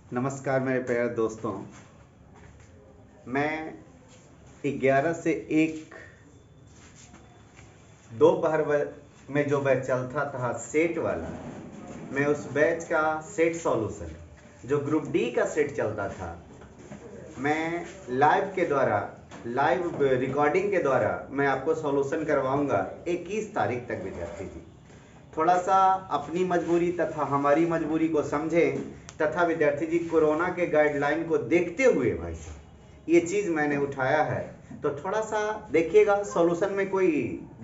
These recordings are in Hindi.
नमस्कार मेरे प्यारे दोस्तों। मैं 11 से 1 दोपहर में जो बैच चलता था सेट वाला, मैं उस बैच का सेट सॉल्यूशन जो ग्रुप डी का सेट चलता था, मैं लाइव के द्वारा, लाइव रिकॉर्डिंग के द्वारा मैं आपको सॉल्यूशन करवाऊंगा 21 तारीख तक। विद्यार्थी जी थोड़ा सा अपनी मजबूरी तथा हमारी मजबूरी को समझें, तथा विद्यार्थी जी कोरोना के गाइडलाइन को देखते हुए भाई साहब ये चीज़ मैंने उठाया है, तो थोड़ा सा देखिएगा, सॉल्यूशन में कोई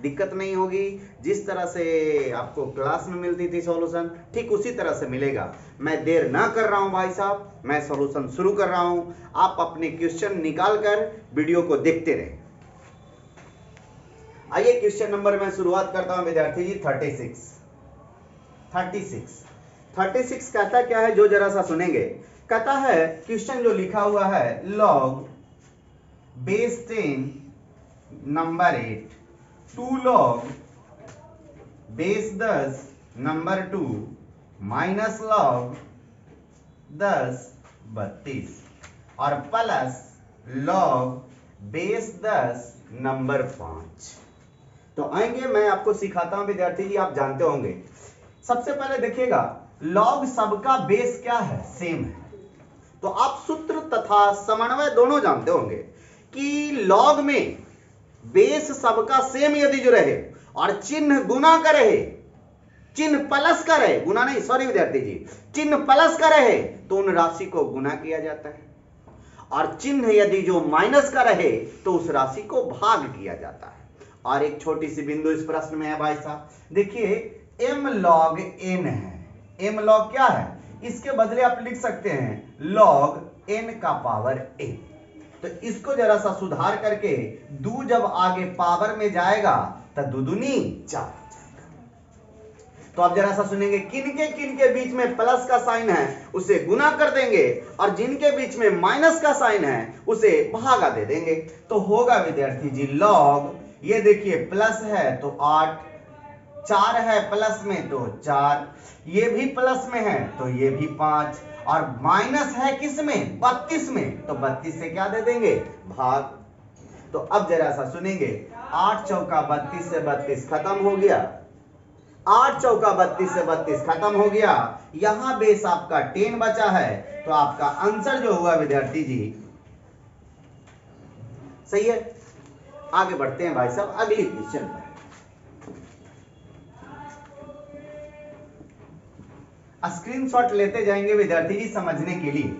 दिक्कत नहीं होगी। जिस तरह से आपको क्लास में मिलती थी सॉल्यूशन, ठीक उसी तरह से मिलेगा। मैं देर ना कर रहा हूं भाई साहब, मैं सॉल्यूशन शुरू कर रहा हूं। आप अपने क्वेश्चन निकाल कर वीडियो को देखते रहें। आइए क्वेश्चन नंबर में शुरुआत करता हूं विद्यार्थी जी। 36 कहता क्या है, जो जरा सा सुनेंगे। कहता है क्वेश्चन जो लिखा हुआ है, log base 10 number 8 2 log base 10 number 2 minus log 10 32 और प्लस लॉग बेस 10 नंबर 5। तो आएंगे, मैं आपको सिखाता हूं विद्यार्थी जी, आप जानते होंगे। सबसे पहले देखिएगा, लॉग सबका बेस क्या है, सेम है। तो आप सूत्र तथा समन्वय दोनों जानते होंगे कि लॉग में बेस सबका सेम यदि जो रहे और चिन्ह गुना का रहे, चिन्ह प्लस का रहे, गुना नहीं, सॉरी विद्यार्थी जी, चिन्ह प्लस का रहे तो उन राशि को गुना किया जाता है, और चिन्ह यदि जो माइनस का रहे तो उस राशि को भाग किया जाता है। और एक छोटी सी बिंदु इस प्रश्न में है भाई साहब, देखिए m log n है। m log क्या है, इसके बदले आप लिख सकते हैं log n का पावर a। तो इसको जरा सा सुधार करके दो जब आगे पावर में जाएगा तो दुदुनी 4 जाएगा। तो आप जरा सा सुनेंगे, किनके बीच में प्लस का साइन है उसे गुना कर देंगे, और जिनके बीच में माइनस का साइन है उसे भागा दे देंगे। तो होगा विद्यार्थी जी log, ये देखिए प्लस है तो 8, 4 है प्लस में तो 4, ये भी प्लस में है तो ये भी 5, और माइनस है किस में, 32 में, तो 32 से क्या दे देंगे, भाग। तो अब जरा सा सुनेंगे, 8 चौका 32 से 32 खत्म हो गया, 8 चौका 32 से 32 खत्म हो गया। यहां बेस आपका 10 बचा है, तो आपका आंसर जो हुआ विद्यार्थी जी सही है। आगे बढ़ते हैं भाई साहब अगली क्वेश्चन पर। स्क्रीनशॉट लेते जाएंगे विद्यार्थी जी, समझने के लिए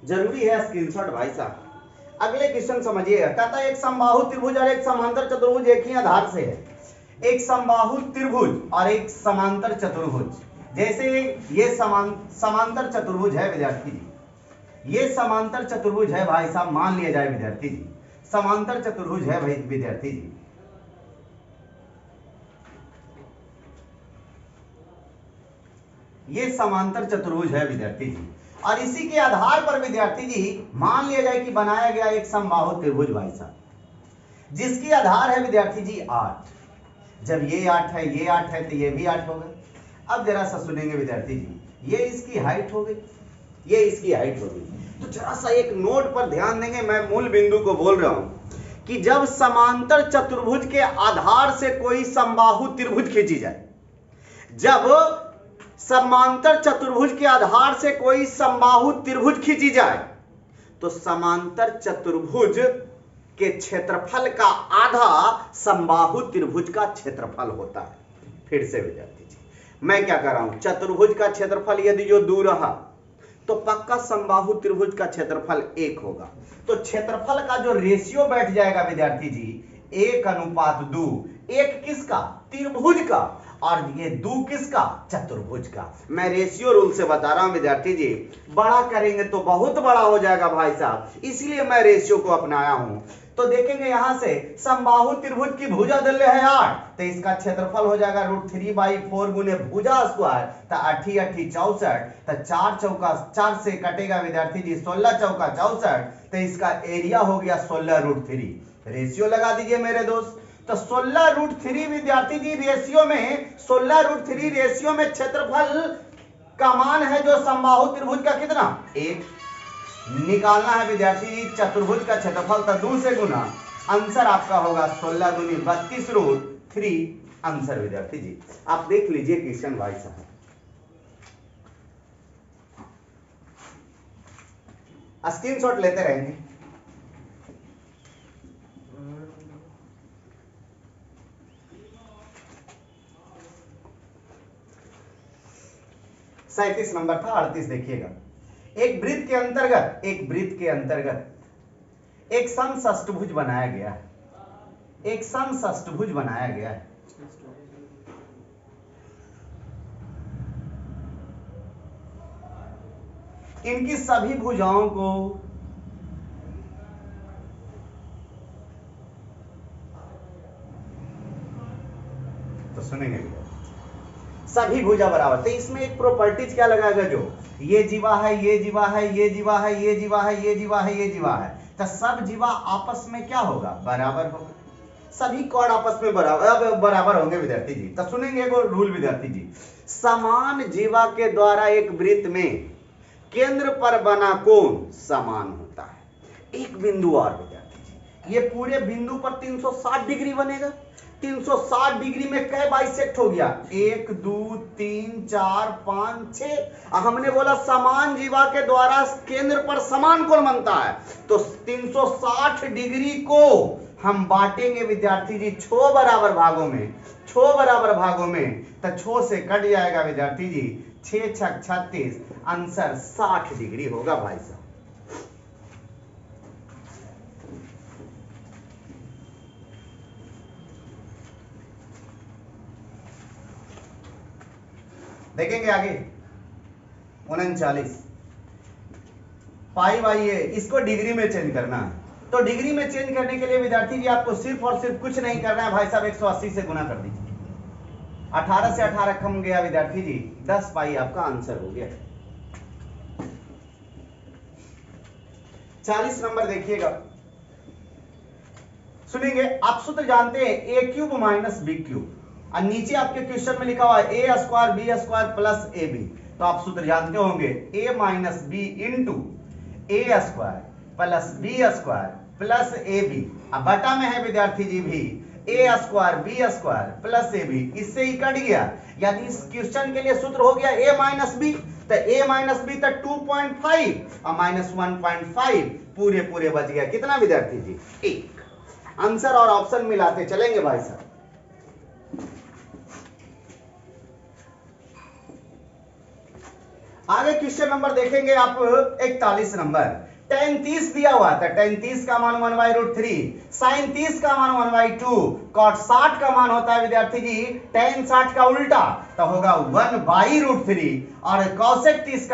जरूरी है स्क्रीनशॉट भाई साहब। अगले क्वेश्चन समझिएगा। कहता है एक समबाहु त्रिभुज और एक समांतर चतुर्भुज एक ही आधार से है। एक समबाहु त्रिभुज और एक समांतर चतुर्भुज, जैसे ये समांतर चतुर्भुज है विद्यार्थी जी, ये समांतर चतुर्भुज है भाई साहब, मान लिया जाए विद्यार्थी जी, समांतर चतुर्भुज है भाई विद्यार्थी जी। ये समांतर चतुर्भुज है विद्यार्थी जी, और इसी के आधार पर विद्यार्थी जी मान लिया जाए कि बनाया गया एक समबाहु त्रिभुज भाई साहब, जिसकी आधार है विद्यार्थी जी 8। जब ये 8 है, ये 8 है, तो ये भी 8 होगा। अब जरा सा सुनेंगे विद्यार्थी जी, ये इसकी हाइट हो गई, ये इसकी हाइट हो गई। तो जरा सा एक नोट पर ध्यान देंगे, मैं मूल बिंदु को बोल रहा हूं कि जब समांतर चतुर्भुज के आधार से कोई समबाहु त्रिभुज खींची जाए, जब समांतर चतुर्भुज के आधार से कोई समबाहु त्रिभुज खींची जाए, तो समांतर चतुर्भुज के क्षेत्रफल का आधा समबाहु त्रिभुज का क्षेत्रफल होता है। फिर से विद्यार्थी जी मैं क्या कर रहा हूं, चतुर्भुज का क्षेत्रफल यदि जो 2 रहा तो पक्का समबाहु त्रिभुज का क्षेत्रफल 1 होगा। तो क्षेत्रफल का जो रेशियो बैठ जाएगा विद्यार्थी जी 1:2, 1 किसका, त्रिभुज का, और ये 2 किसका, चतुर्भुज का। मैं रेशियो रूल से बता रहा हूं विद्यार्थी जी, बड़ा करेंगे तो बहुत बड़ा हो जाएगा भाई साहब, इसलिए मैं रेशियो को अपनाया हूं। तो देखेंगे यहां से समबाहु त्रिभुज की भुजा दल्य है 8, तो इसका क्षेत्रफल हो जाएगा √3/4 गुने भुजा स्क्वायर, तो 8 8 64, तो 4 चौका 4 से कटेगा विद्यार्थी जी 16 चौका 64, तो इसका एरिया हो गया 16√3। रेशियो लगा दीजिए मेरे दोस्त, तो 16√3 विद्यार्थी जी रेशियो में, 16√3 रेशियो में क्षेत्रफल का मान है जो समबाहु त्रिभुज का कितना 1। निकालना है विद्यार्थी जी चतुर्भुज का क्षेत्रफल, तो 2 से गुना, आंसर आपका होगा 16 दूनी 32 रूट 3 आंसर विद्यार्थी जी। आप देख लीजिए क्वेश्चन भाई साहब, स्क्रीनशॉट लेते रहेंगे। सैंतीस नंबर था, 38 देखिएगा। एक वृत्त के अंतर्गत एक समषष्टभुज बनाया गया है, एक समषष्टभुज बनाया गया है। इनकी सभी भुजाओं को तो सुनेंगे सभी भुजा बराबर, तो इसमें एक प्रॉपर्टीज क्या लगाएगा, जो ये जीवा है, ये जीवा है, ये जीवा है, ये जीवा है, ये जीवा है, ये जीवा है, तो सब जीवा आपस में क्या होगा, बराबर होगा। सभी कोण आपस में बराबर होंगे विद्यार्थी जी। तो सुनेंगे एगो रूल विद्यार्थी जी, समान जीवा के द्वारा एक वृत्त में केंद्र पर बना कोण समान होता है। एक बिंदु और विद्यार्थी जी, ये पूरे बिंदु पर 360 डिग्री बनेगा। 360 डिग्री में कै बाइसेक्ट हो गया, 1 2 3 4 5 6। हमने बोला समान जीवा के द्वारा केंद्र पर समान कोण बनता है, तो 360 डिग्री को हम बांटेंगे विद्यार्थी जी 6 बराबर भागों में, 6 बराबर भागों में, तो 6 से कट जाएगा विद्यार्थी जी, 6 6 36, आंसर 60 डिग्री होगा भाई साहब। देखेंगे आगे 39 पाई बाई ए, इसको डिग्री में चेंज करना है। तो डिग्री में चेंज करने के लिए विद्यार्थी जी आपको सिर्फ और सिर्फ कुछ नहीं करना है भाई साहब, 180 से गुना कर दीजिए। 18 से 18 कम गया विद्यार्थी जी, 10 पाई आपका आंसर हो गया। 40 नंबर देखिएगा, सुनेंगे। आप सूत्र जानते हैं A cube minus B cube, और नीचे आपके क्वेश्चन में लिखा हुआ है A square B square plus A B, तो आप सूत्र जानते होंगे A minus B into A square plus B square plus A B. अब बटा में है विद्यार्थी जी भी A square B square plus A B, इससे ही कट गया, यानी इस क्वेश्चन के लिए सूत्र हो गया ए माइनस बी, तो ए माइनस बी तो 2.5 और माइनस 1.5 पूरे पूरे बच गया। कितना विद्यार्थी जी, 1। आंसर और ऑप्शन मिलाते चलेंगे भाई साहब। आगे क्वेश्चन नंबर देखेंगे आप 41 नंबर। tan 30 दिया हुआ था, tan 30 का मान 1/√3, sin 30 का मान 1/2, cot 60 का मान होता है विद्यार्थी जी tan 60 का उल्टा, तो होगा 1/√3, और cosec 30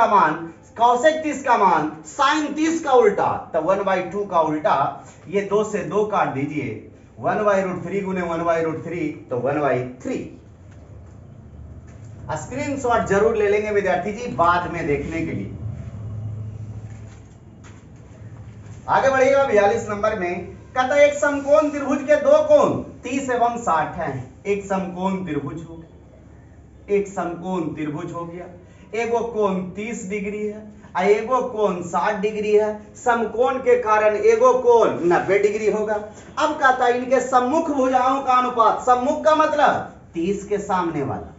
का मान sin 30 का उल्टा, तो 1/2 का उल्टा। ये 2 से 2 काट दीजिए, 1/√3 गुने 1/√3 तो 1/3। स्क्रीनशॉट जरूर ले लेंगे विद्यार्थी जी बाद में देखने के लिए। आगे बढ़िएगा 42 नंबर में, कहता है एक समकोण त्रिभुज के दो कोण 30 एवं 60 हैं। एक समकोण त्रिभुज हो गया, एक समकोण त्रिभुज हो गया, एगो कोण 30 डिग्री है, एगो कोण 60 डिग्री है। समकोण के कारण एगो कोण 90 डिग्री होगा। अब कहता है इनके सम्मुख भुजाओं का अनुपात, सम्मुख का मतलब 30 के सामने वाला,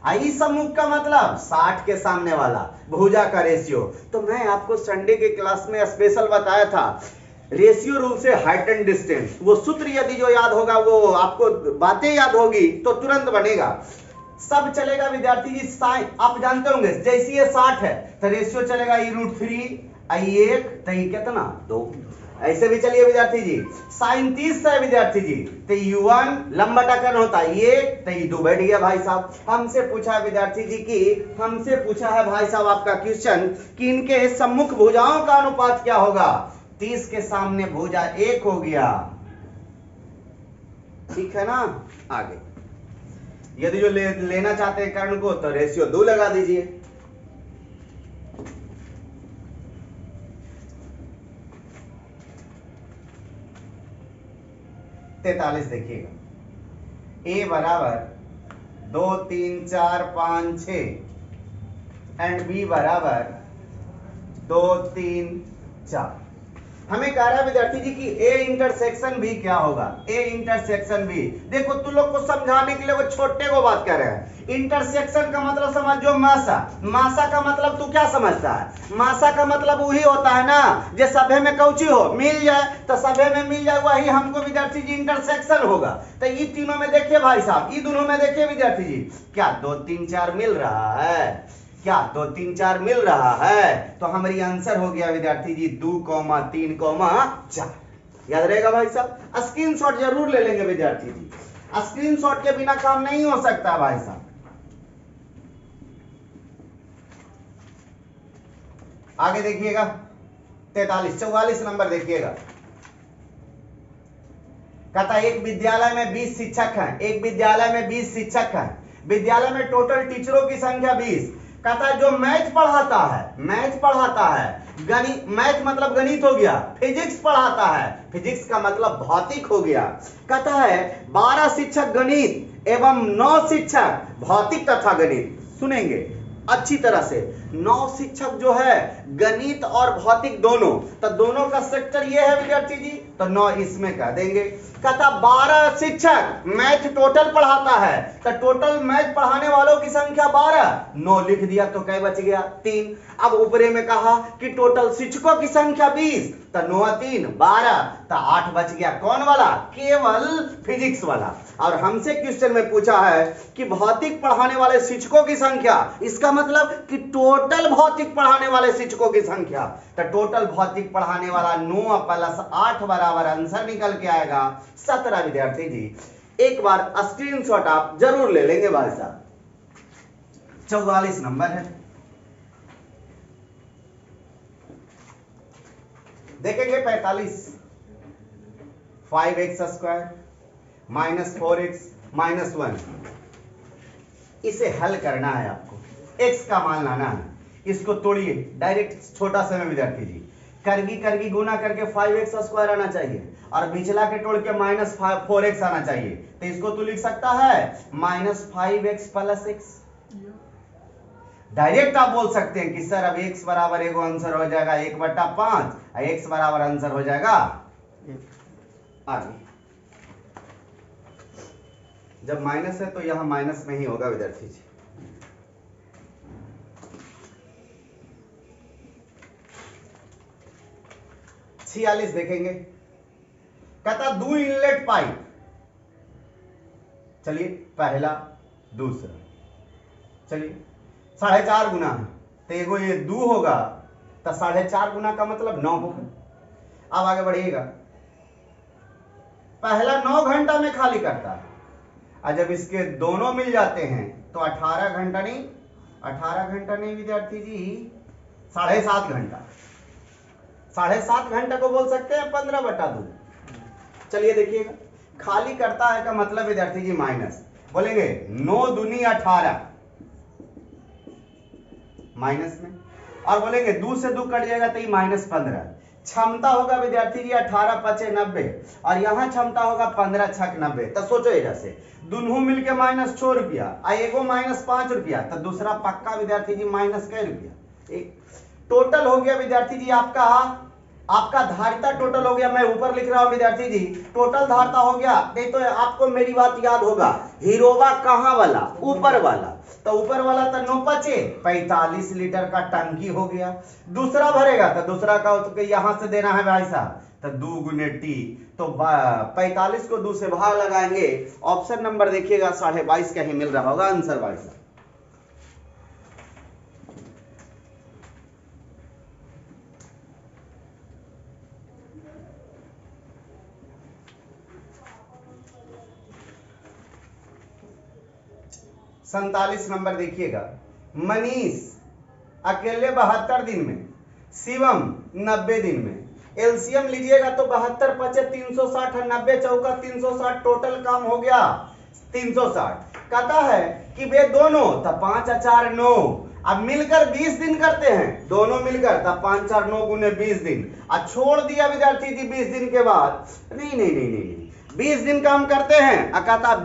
आई सम्मुख का मतलब 60 के सामने वाला, भुजा का रेशियो। तो मैं आपको संडे के क्लास में स्पेशल बताया था रेशियो रूल से हाइट एंड डिस्टेंस, वो सूत्र यदि जो याद होगा, वो आपको बातें याद होगी तो तुरंत बनेगा, सब चलेगा विद्यार्थी जी। साइन आप जानते होंगे, जैसे ये 60 है तो रेशियो चलेगा e√3 i1 तो ये कितना 2, ऐसे भी चलिए विद्यार्थी जी। साइन 30 है विद्यार्थी जी, तो u1 लंबा टकन होता है ये, तो ये 2 बैठ गया भाई साहब। हमसे पूछा है विद्यार्थी जी की, हमसे पूछा है भाई साहब आपका क्वेश्चन कि इनके सम्मुख भुजाओं का अनुपात क्या होगा। 30 के सामने भुजा 1 हो गया, ठीक है ना। आगे यदि जो लेना चाहते हैं कर्ण को तो रेशियो 2 लगा दीजिए। तैतालीस देखिएगा, ए बराबर 2 3 4 5 6, एंड बी बराबर 2 3 4। हमें कह रहा है विद्यार्थी जी कि ए इंटरसेक्शन बी क्या होगा, ए इंटरसेक्शन बी। देखो तुम लोग को समझाने के लिए वो छोटे को बात कर रहे हैं। इंटरसेक्शन का मतलब समझो मासा, मासा का मतलब तू क्या समझता है, मासा का मतलब वही होता है ना जो सभे में कौची हो मिल जाए, तो सभे में मिल जाए वही हमको विद्यार्थी जी इंटरसेक्शन होगा। तो ये तीनों में देखिए भाई साहब, ये दोनों में देखिए विद्यार्थी जी, क्या 2 3 4 मिल रहा है, क्या 2 3 4 मिल रहा है, तो हमारी आंसर हो गया विद्यार्थी जी 2 3 4। याद रहेगा भाई साहब, स्क्रीनशॉट जरूर ले लेंगे विद्यार्थी जी, स्क्रीनशॉट के बिना काम नहीं हो सकता भाई साहब। आगे देखिएगा 44 नंबर देखिएगा। कहता एक विद्यालय में 20 शिक्षक हैं, एक विद्यालय में 20 शिक्षक हैं, विद्यालय में टोटल टीचरों की संख्या 20। कहता है जो मैथ पढ़ाता है, मैथ पढ़ाता है, गणित, मैथ मतलब गणित हो गया, फिजिक्स पढ़ाता है, फिजिक्स का मतलब भौतिक हो गया। कहता है 12 शिक्षक गणित एवं 9 शिक्षक भौतिक तथा गणित। सुनेंगे अच्छी तरह से, 9 शिक्षक जो है गणित और भौतिक दोनों, तो दोनों का सेक्टर ये है विद्यार्थी जी, तो 9 इसमें कह देंगे। कहता 12 शिक्षक मैथ टोटल पढ़ाता है, तो टोटल मैथ पढ़ाने वालों की संख्या 12, 9 लिख दिया तो क्या बच गया 3। अब ऊपरे में कहा कि टोटल शिक्षकों की संख्या 20, तो 9 3 12, तो 8 बच गया कौन वाला, केवल फिजिक्स वाला। और हमसे क्वेश्चन में पूछा है कि भौतिक पढ़ाने वाले शिक्षकों की संख्या, इसका मतलब कि टोटल भौतिक पढ़ाने वाले शिक्षकों की संख्या, तो टोटल भौतिक पढ़ाने वाला 9 + 8 बराबर आंसर निकल के आएगा 17 विद्यार्थी जी। एक बार स्क्रीनशॉट आप जरूर ले लेंगे भाई साहब। 44 नंबर है, देखेंगे 45। 5x² -4x -1, इसे हल करना है आपको, x का मान लाना है। इसको तोड़िए डायरेक्ट छोटा सा में विद्यार्थी जी, करगी गुना करके 5x² आना चाहिए और बिचला के तोड़ के -4x आना चाहिए, तो इसको तू लिख सकता है -5x + x। डायरेक्ट आप बोल सकते हैं कि सर अब x बराबर एगो आंसर हो जाएगा 1/5, x बराबर आंसर हो जाएगा आगे। जब माइनस है तो यहां माइनस में ही होगा विद्यार्थी जी। छियालीस देखेंगे। कहता 2 इनलेट पाइप, चलिए पहला दूसरा, चलिए 4.5 गुना है, तो एगो ये 2 होगा, तो 4.5 गुना का मतलब 9 होगा। अब आगे बढ़िएगा, पहला 9 घंटा में खाली करता है, और जब इसके दोनों मिल जाते हैं तो 18 घंटा नहीं, 18 घंटा नहीं विद्यार्थी जी, 7.5 घंटा। 7.5 घंटा को बोल सकते हैं 15/2। चलिए देखिएगा, खाली करता है का मतलब विद्यार्थी जी माइनस, बोलेंगे 9 दूनी 18 माइनस में, और बोलेंगे 2 से 2 कट जाएगा तो ये -15। क्षमता होगा विद्यार्थी जी 18 × 5 = 90, और यहाँ क्षमता होगा 15 × 6 = 90। तो सोचो इधर से दोनों मिलके -6 रुपया, एगो -5 रुपया, तो दूसरा पक्का विद्यार्थी जी माइनस कै रुपया। एक टोटल हो गया विद्यार्थी जी आपका धारिता टोटल हो गया, मैं ऊपर लिख रहा हूं विद्यार्थी जी, टोटल धारिता हो गया। नहीं तो आपको मेरी बात याद होगा, हीरोवा कहां वाला, ऊपर वाला, तो ऊपर वाला तो 9 5 45 लीटर का टंकी हो गया। दूसरा भरेगा तो दूसरा का तो यहां से देना है भाई साहब, तो 2 × t, तो 45 को 2 से भाग लगाएंगे। ऑप्शन नंबर देखिएगा 22.5 का ही मिल रहा होगा आंसर भाई साहब। सैंतालीस नंबर देखिएगा, मनीष अकेले 72 दिन में, शिवम 90 दिन में। एलसीएम लीजिएगा तो 72 × 5 = 360, 90 × 4 = 360, टोटल काम हो गया 360। कहता है कि वे दोनों, तो 5 × 4 = 9, अब मिलकर 20 दिन करते हैं, दोनों मिलकर, तब 5 × 4 = 9 × 20 दिन। अब छोड़ दिया विद्यार्थी जी 20 दिन के बाद, नहीं 20 दिन काम करते हैं, कहता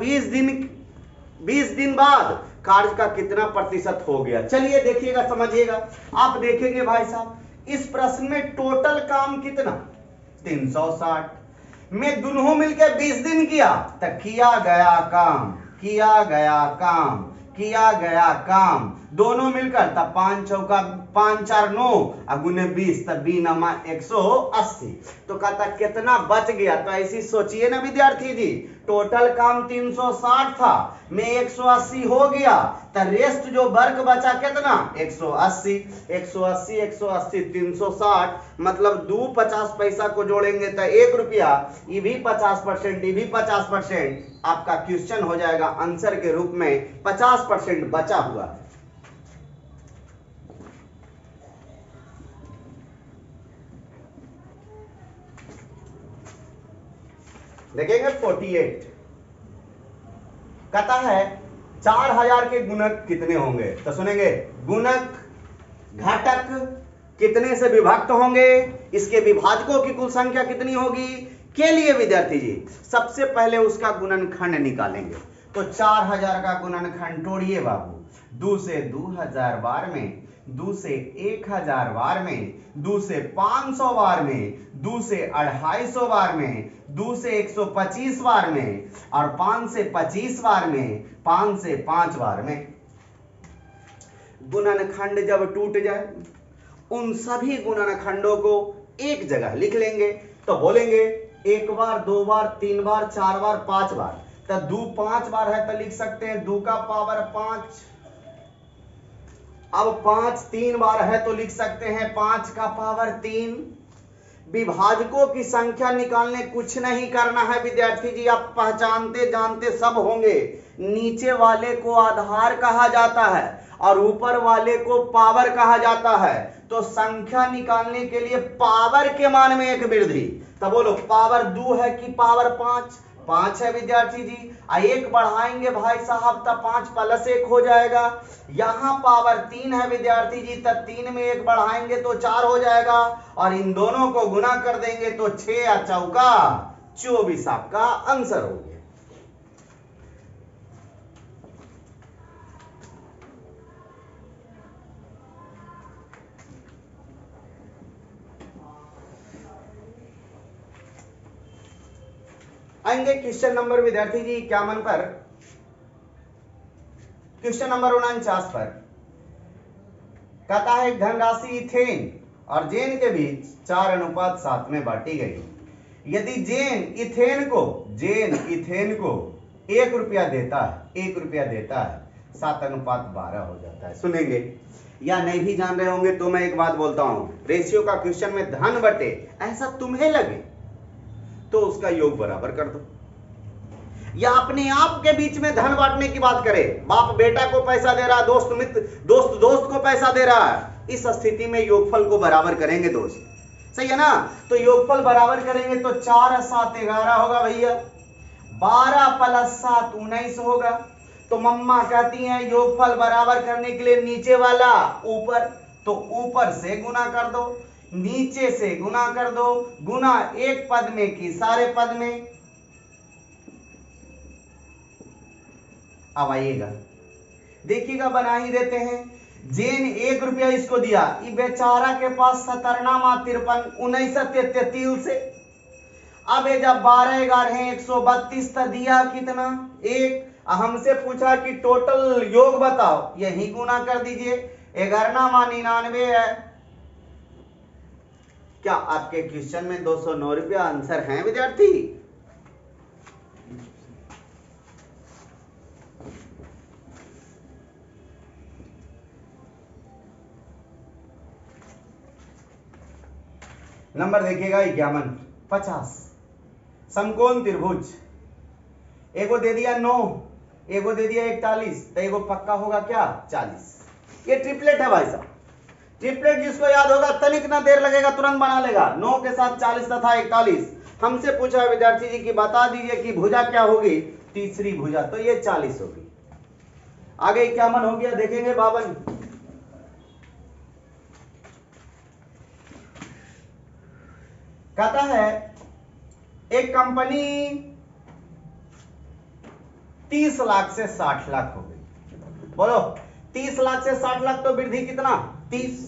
20 दिन बाद कार्य का कितना प्रतिशत हो गया। चलिए देखिएगा, समझिएगा। आप देखेंगे भाई साहब, इस प्रश्न में टोटल काम कितना 360 में दोनों मिलकर 20 दिन किया, तो किया गया काम दोनों मिलकर तब 5 चौका 5 4 9 और गुने 20 तब 180। तो कहता कितना बच गया। तो ऐसी सोचिए ना विद्यार्थी जी, टोटल काम 360 था में 180 हो गया, तो रेस्ट जो वर्क बचा कितना 180 180 180 360, मतलब 2 50 पैसा को जोड़ेंगे तो 1 रुपया, ये भी 50%, ये भी 50%, आपका क्वेश्चन हो जाएगा आंसर के रूप में 50% बचा हुआ। देखेंगे 48 कहता है 4000 के गुणक कितने होंगे। तो सुनेंगे गुणक घटक कितने से विभक्त होंगे, इसके विभाजकों की कुल संख्या कितनी होगी के लिए विद्यार्थी जी सबसे पहले उसका गुणनखंड निकालेंगे। तो 4000 का गुणनखंड तोड़िए बाबू, 2 से 2000 बार में, 2 से 1000 बार में, 2 से 500 बार में, 2 से 250 बार में, 2 से 125 बार में, और 5 से 25 बार में, 5 से 5 बार में। गुणनखंड जब टूट जाए उन सभी गुणनखंडों को एक जगह लिख लेंगे। तो बोलेंगे 1 बार 2 बार 3 बार 4 बार 5 बार। तो 2 5 बार है तो लिख सकते हैं 2 का पावर 5। अब 5 3 बार है तो लिख सकते हैं 5 का पावर 3। विभाजकों की संख्या निकालने कुछ नहीं करना है विद्यार्थी जी, आप पहचानते जानते सब होंगे। नीचे वाले को आधार कहा जाता है और ऊपर वाले को पावर कहा जाता है। तो संख्या निकालने के लिए पावर के मान में एक वृद्धि। तो बोलो पावर 2 है कि पावर 5? 5 है विद्यार्थी जी। 1 बढ़ाएंगे भाई साहब तब 5 + 1 हो जाएगा। यहां पावर 3 है विद्यार्थी जी, तब 3 में 1 बढ़ाएंगे तो 4 हो जाएगा, और इन दोनों को गुना कर देंगे तो 6 या चौका 24 आपका आंसर हो गया। आएंगे क्वेश्चन नंबर विद्यार्थी जी 51 पर। क्वेश्चन नंबर 49 पर कहता है धनराशि इथेन और जेन के बीच 4:7 में बांटी गई। यदि जेन इथेन को 1 रुपया देता है 7:12 हो जाता है। सुनेंगे या नहीं भी जान रहे होंगे तो मैं एक बात बोलता हूं, रेशियो का क्वेश्चन में धन बटे ऐसा तुम्हें लगे तो उसका योग बराबर कर दो, या अपने आप के बीच में धन बांटने की बात करें, बाप बेटा को पैसा दे रहा है, दोस्त को पैसा दे रहा है, इस स्थिति में योगफल को बराबर करेंगे दोस्त, सही है ना। तो योगफल बराबर करेंगे तो 4 और 7 11 होगा भैया, 12 + 7 19 होगा। तो मम्मा कहती हैं योगफल बराबर करने के लिए नीचे वाला ऊपर, तो ऊपर से गुना कर दो, नीचे से गुना कर दो, गुना एक पद में कि सारे पद में। अब आइएगा देखिएगा, बना ही देते हैं। जेन 1 रुपया इसको दिया, ये बेचारा के पास 57 19 से। अब ये जब 12 11 132 तो दिया कितना 1। हमसे पूछा कि टोटल योग बताओ, यही गुना कर दीजिए, 11 99 है। क्या आपके क्वेश्चन में 209 रुपया आंसर है विद्यार्थी? नंबर देखिएगा 51 50 समकोण त्रिभुज, एगो दे दिया 9, एगो दे दिया 41, तो एगो पक्का होगा क्या 40। ये ट्रिपलेट है भाई साहब, ट्रिपलेट जिसको याद होगा तनिक ना देर लगेगा तुरंत बना लेगा। 9 के साथ 40 तथा 41। हमसे पूछा है विद्यार्थी जी कि बता दीजिए कि भुजा क्या होगी, तीसरी भुजा, तो ये 40 होगी। आगे 51 हो गया, देखेंगे 52। कहता है एक कंपनी 30 लाख से 60 लाख हो गई। बोलो 30 लाख से 60 लाख तो वृद्धि कितना 30,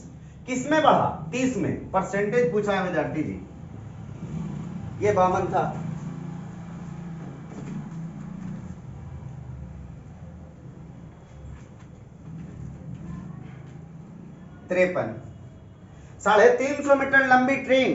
किसमें बढ़ा 30 में, परसेंटेज पूछा है विद्यार्थी जी। ये 52 था। तिरपन। 350 मीटर लंबी ट्रेन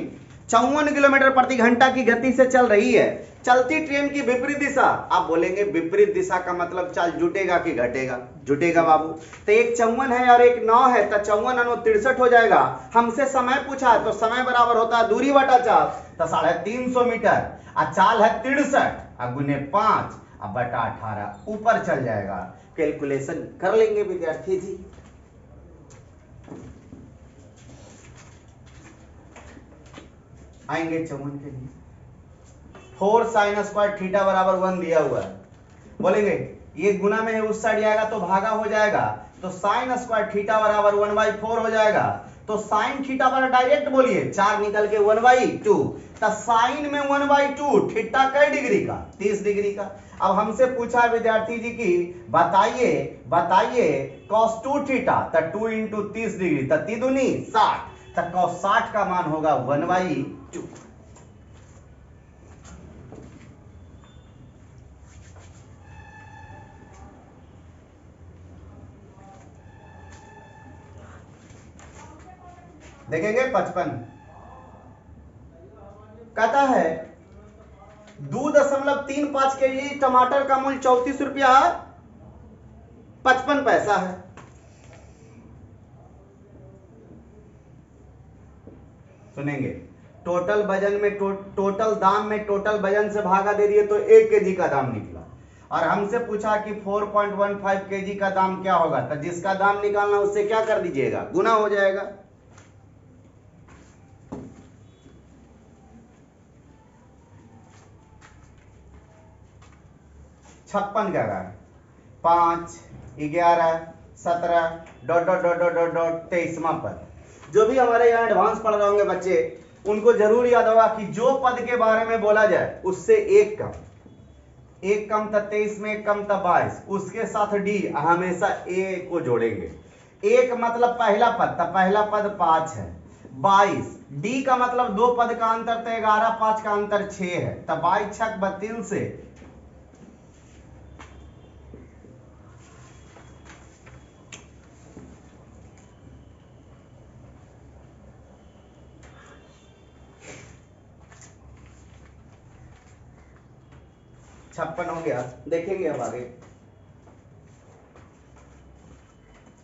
54 किलोमीटर प्रति घंटा की गति से चल रही है। चलती ट्रेन की विपरीत दिशा, आप बोलेंगे विपरीत दिशा का मतलब चाल जुटेगा कि घटेगा, जुटेगा बाबू। तो एक 54 है और एक 9 है, तो 54×9 = 63 हो जाएगा। हमसे समय पूछा है तो समय बराबर होता है दूरी बटा चाल, तो 350 मीटर और चाल है 63 गुने 5 बटा 18 ऊपर चल जाएगा। कैलकुलेशन कर लेंगे विद्यार्थी जी। आएंगे 54 के लिए 4 sin² थीटा बराबर 1 दिया हुआ है। बोलेंगे ये गुना में है उस साइड जाएगा तो भागा हो जाएगा, तो sin² थीटा बराबर 1/4 हो जाएगा। तो sin थीटा पर डायरेक्ट बोलिए 4 निकल के 1/2, तो sin में 1/2 थीटा कै डिग्री का 30 डिग्री का। अब हमसे पूछा है विद्यार्थी जी की बताइए cos 2 थीटा, तो 2 × 30 डिग्री, तो 3 दूनी 60, तो cos 60 का मान होगा 1/2। देखेंगे 55 कहता है 2.35 केजी टमाटर का मूल्य 34 रुपया 55 पैसा है। सुनेंगे टोटल वजन में टोटल दाम में टोटल वजन से भागा दे दिए तो 1 केजी का दाम निकला, और हमसे पूछा कि 4.15 केजी का दाम क्या होगा, तो जिसका दाम निकालना उससे क्या कर दीजिएगा गुना हो जाएगा। छप्पन कह रहा है 5, 11, 17 ... 23वां पद। जो भी हमारे यहाँ एडवांस पढ़ रहे होंगे बच्चे उनको जरूर याद होगा कि जो पद के बारे में बोला जाए उससे एक कम था 23 में, एक कम था 22, उसके साथ डी हमेशा ए को जोड़ेंगे। एक मतलब पहला पद, तो पहला पद 5 है, 22 डी का मतलब 2 पद का अंतर, तो 11, 5 का अंतर 6 है, तो 22 छक 32 से छप्पन हो गया। देखेंगे अब आगे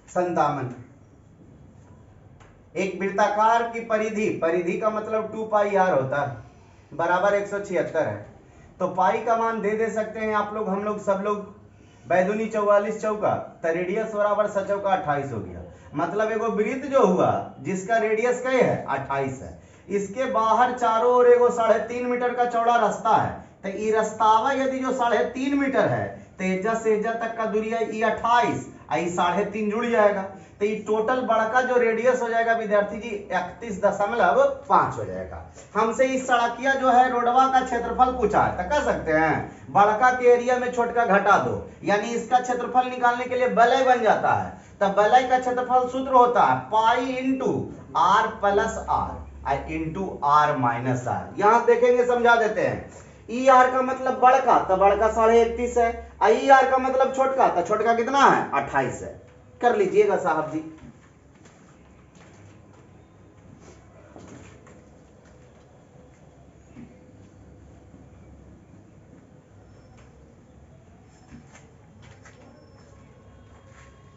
57। एक वृत्ताकार की परिधि का मतलब 2πr होता है बराबर 176 है, तो पाई का मान दे सकते हैं आप लोग, हम लोग सब लोग। बैदुनी 44 चौका, तो रेडियस बराबर सचौका 28 हो गया। मतलब एगो वृत्त जो हुआ जिसका रेडियस क्या है 28 है, इसके बाहर चारों ओर एगो 3.5 मीटर का चौड़ा रास्ता है, तो ये रास्तावा यदि जो 3.5 मीटर है तो एजा से एजा तक का दूरी है ये 28, आई 3.5 जुड़ जाएगा, तो ये टोटल बड़का जो रेडियस हो जाएगा विद्यार्थी जी 31.5 हो जाएगा। हमसे इस सड़किया जो है रोडवा का क्षेत्रफल पूछा है, तो कर सकते हैं बड़का के एरिया में छोटका घटा दो, यानी इसका क्षेत्रफल निकालने के लिए वलय बन जाता है। तो वलय का क्षेत्रफल सूत्र होता है pi into r plus r into r minus r। यहां देखेंगे समझा देते हैं। ई आर का मतलब बड़का, तो बड़का 31.5 है, आई आर का मतलब छोटका, तो छोटका कितना है 28 है। कर लीजिएगा साहब जी।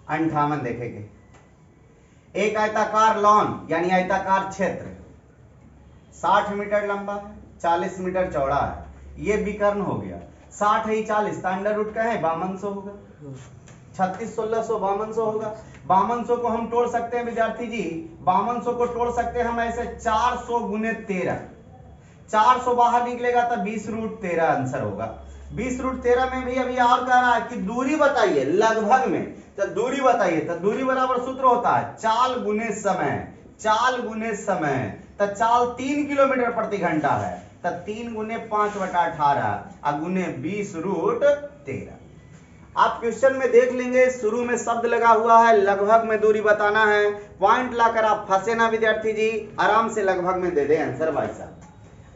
अंठावन देखेंगे। एक आयताकार लॉन यानी आयताकार क्षेत्र 60 मीटर लंबा है, 40 मीटर चौड़ा है, ये विकर्ण हो गया। 60 है 40, तो अंडर रूट का है 5200 होगा, 36 1600 5200 होगा। 5200 को हम तोड़ सकते हैं विद्यार्थी जी, 5200 को तोड़ सकते हैं हम ऐसे 400 गुने 13, 400 बाहर निकलेगा तो 20√13 आंसर होगा। 20√13 में भी अभी और कह रहा है कि दूरी बताइए लगभग में, तो दूरी बताइए, तो दूरी बराबर सूत्र होता है चाल गुने समय, चाल गुने समय, तो चाल 3 किलोमीटर प्रति घंटा है, तो 3 गुने 5/18 गुने 20√13। आप क्वेश्चन में देख लेंगे, शुरू में शब्द लगा हुआ है, लगभग में दूरी बताना है। पॉइंट लाकर आप फंसे ना विद्यार्थी जी, आराम से लगभग में दे दें आंसर भाई साहब।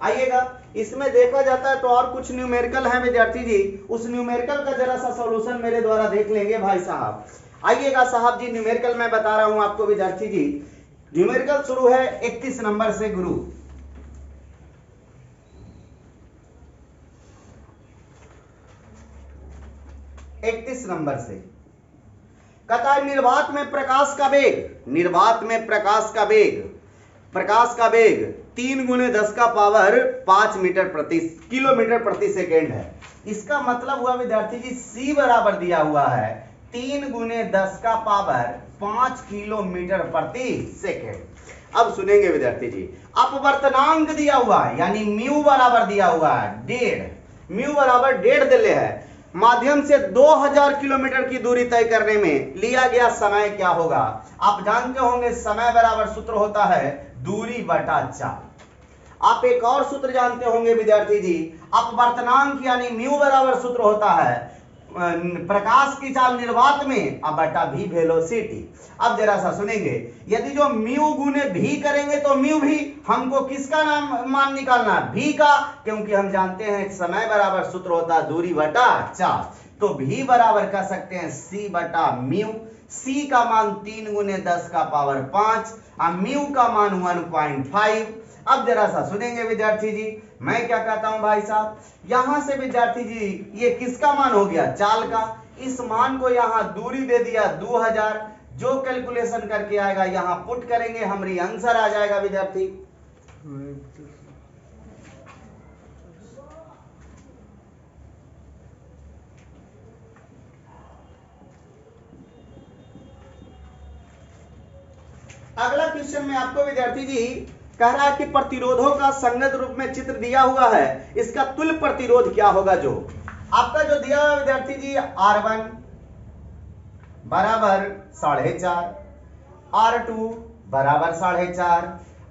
आइएगा, इसमें देखा जाता है तो और कुछ न्यूमेरिकल है विद्यार्थी जी, उस न्यूमेरिकल का जरा सा सॉल्यूशन मेरे द्वारा देख लेंगे भाई साहब। आइएगा साहब जी, न्यूमेरिकल मैं बता रहा हूं आपको विद्यार्थी जी। न्यूमेरिकल शुरू है 31 नंबर से गुरु। 31 नंबर से कहता है निर्वात में प्रकाश का वेग, निर्वात में प्रकाश का वेग, प्रकाश का वेग 3 × 10⁵ मीटर प्रति किलोमीटर प्रति सेकेंड है। इसका मतलब हुआ विद्यार्थी जी c बराबर दिया हुआ है 3 × 10⁵ किलोमीटर प्रति सेकेंड। अब सुनेंगे विद्यार्थी जी, अपवर्तनांक दिया हुआ है, यानी म्यू बराबर दिया हुआ है 1.5, म्यू बराबर 1.5 दिले है। माध्यम से 2000 किलोमीटर की दूरी तय करने में लिया गया समय क्या होगा? आप जानते होंगे समय बराबर सूत्र होता है दूरी बटा चाल। आप एक और सूत्र जानते होंगे विद्यार्थी जी, अपवर्तनांक यानी म्यू बराबर सूत्र होता है प्रकाश की चाल निर्वात में अब बटा भी वेलोसिटी। अब जरा सा सुनेंगे, यदि जो म्यू गुने भी करेंगे तो म्यू भी, हमको किसका नाम मान निकालना है? भी का, क्योंकि हम जानते हैं समय बराबर सूत्र होता है दूरी बटा चाल, तो भी बराबर कह सकते हैं c बटा म्यू। c का मान 3 × 10⁵ और म्यू का मान 1.5। अब जरा सा सुनेंगे विद्यार्थी जी, मैं क्या कहता हूं भाई साहब, यहां से विद्यार्थी जी ये किसका मान हो गया? चाल का। इस मान को यहां दूरी दे दिया 2000, जो कैलकुलेशन करके आएगा यहां पुट करेंगे, हमारी आंसर आ जाएगा विद्यार्थी। अगला क्वेश्चन में आपको विद्यार्थी जी कह रहा है कि प्रतिरोधों का संगत रूप में चित्र दिया हुआ है, इसका तुल्य प्रतिरोध क्या होगा? जो आपका जो दिया हुआ विद्यार्थी जी R1 बराबर 4.5, R2 बराबर 4.5,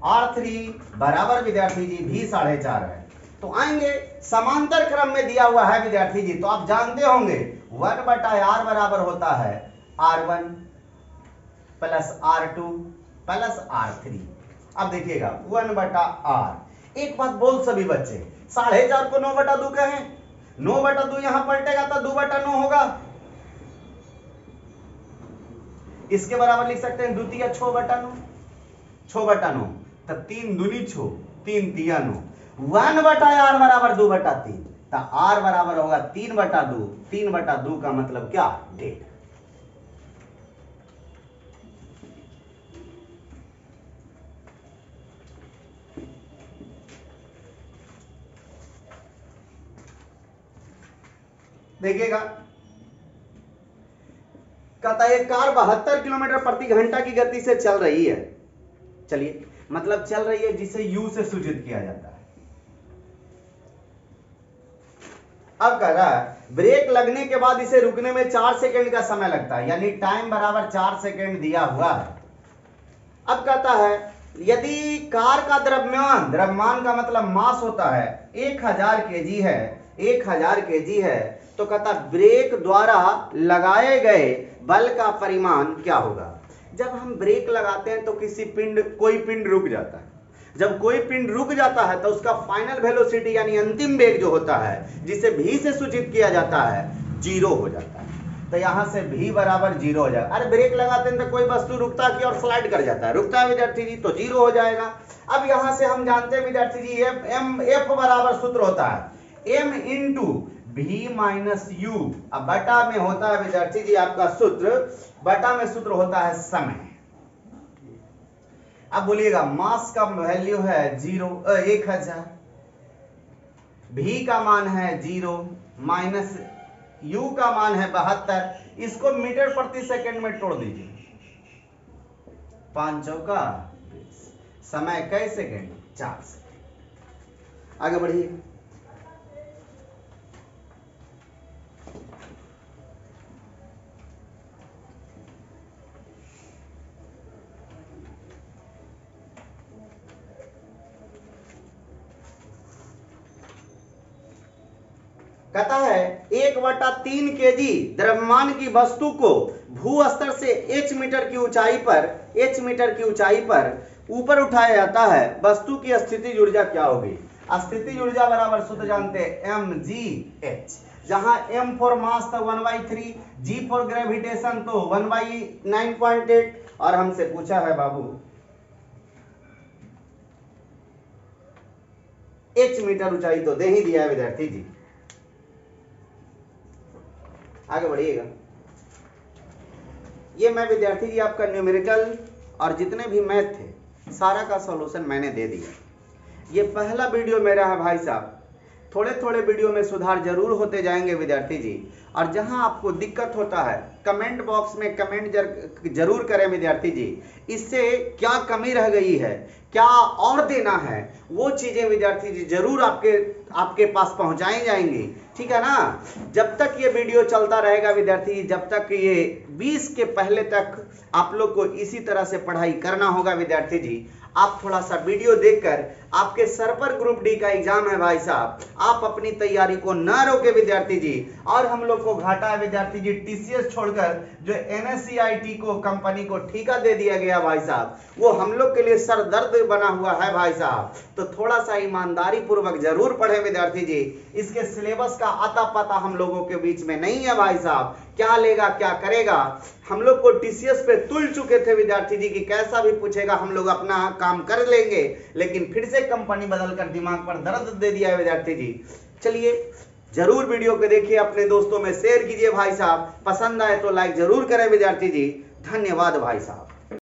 R3 बराबर विद्यार्थी जी भी 4.5 है। तो आएंगे समांतर क्रम में दिया हुआ है विद्यार्थी जी, तो आप जानते होंगे 1/r बराबर होता है R1 plus R2 plus R3। अब देखिएगा 1/r। एक बात बोल सभी बच्चे, 4.5 को 9/2 कहें, 9/2 यहां पलटेगा तो 2/9 होगा। इसके बराबर लिख सकते हैं द्वितीय 6/9, 6/9 तब 3 दूनी 6, 3 तिया 9, 1/r बराबर 2/3, तो r बराबर होगा 3/2, 3/2 का मतलब क्या? 1.5। देखिएगा, कहता है कार 72 किलोमीटर प्रति घंटा की गति से चल रही है। चलिए, मतलब चल रही है जिसे यू से सूचित किया जाता है। अब कह रहा है ब्रेक लगने के बाद इसे रुकने में 4 सेकंड का समय लगता है, यानी टाइम बराबर 4 सेकंड दिया हुआ है। अब कहता है यदि कार का द्रव्यमान, द्रव्यमान का मतलब मास होता है, 1000 केजी है, 1000 केजी है, तो कहता ब्रेक द्वारा लगाए गए बल का परिमाण क्या होगा? जब हम ब्रेक लगाते हैं तो कोई पिंड रुक जाता है। जब कोई पिंड रुक जाता है तो उसका फाइनल वेलोसिटी यानी अंतिम वेग जो होता है, जिसे v से सूचित किया जाता है, 0 हो जाता है। तो यहां से v बराबर 0 हो जाएगा। अरे ब्रेक लगाते हैं तो कोई वस्तु रुकता है और स्लाइड कर जाता है, रुकता है विद्यार्थी जी, तो 0 हो जाएगा। अब यहां से हम जानते हैं विद्यार्थी जी f बराबर सूत्र होता है m into v minus u। अब बटा में होता है विद्यार्थी जी आपका सूत्र, बटा में सूत्र होता है समय। अब बोलिएगा मास का वैल्यू है 1000, v का मान है 0 माइनस u का मान है 72। इसको मीटर प्रति सेकंड में तोड़ दीजिए, 5 चौका 20, समय कई सेकंड? 4 सेकंड। आगे बढ़िए। कहता है 1/3 kg द्रव्यमान की वस्तु को भू स्तर से h मीटर की ऊंचाई पर ऊपर उठाया जाता है, वस्तु की स्थितिज ऊर्जा क्या होगी? स्थितिज ऊर्जा बराबर सूत्र जानते हैं mgh, जहां m फॉर मास था 1/3, g फॉर ग्रेविटेशन तो 1/9.8, और हमसे पूछा है बाबू h मीटर ऊंचाई तो दे ही दिया है विद्यार्थी जी। आगे बढ़िएगा। ये मैं विद्यार्थी जी आपका न्यूमेरिकल और जितने भी मैथ थे सारा का सॉल्यूशन मैंने दे दिया। ये पहला वीडियो मेरा है भाई साहब, थोड़े थोड़े वीडियो में सुधार जरूर होते जाएंगे विद्यार्थी जी, और जहां आपको दिक्कत होता है कमेंट बॉक्स में कमेंट जरूर करें विद्यार्थी जी, इससे क्या कमी रह गई है, क्या और देना है, वो चीजें विद्यार्थी जी जरूर आपके पास पहुंचाई जाएंगी, ठीक है ना। जब तक ये वीडियो चलता रहेगा विद्यार्थी जी, जब तक ये 20 के पहले तक आप लोग को इसी तरह से पढ़ाई करना होगा विद्यार्थी जी। आप थोड़ा सा वीडियो देखकर, आपके सर पर ग्रुप डी का एग्जाम है भाई साहब, आप अपनी तैयारी को न रोके विद्यार्थी जी। और हम लोग को घाटा है विद्यार्थी जी, टीसीएस छोड़कर जो एनएससीआईटी को कंपनी को ठेका दे दिया गया भाई साहब, वो हम लोग के लिए सर दर्द बना हुआ है भाई साहब। तो थोड़ा सा ईमानदारी पूर्वक जरूर पढ़े विद्यार्थी जी। इसके सिलेबस का आता पता हम लोगों के बीच में नहीं है भाई साहब, क्या लेगा क्या करेगा। हम लोग को टीसीएस पे तुल चुके थे विद्यार्थी जी कि कैसा भी पूछेगा हम लोग अपना काम कर लेंगे, लेकिन फिर से कंपनी बदलकर दिमाग पर दर्द दे दिया है विद्यार्थी जी। चलिए जरूर वीडियो को देखिए, अपने दोस्तों में शेयर कीजिए भाई साहब, पसंद आए तो लाइक जरूर करें विद्यार्थी जी। धन्यवाद भाई साहब।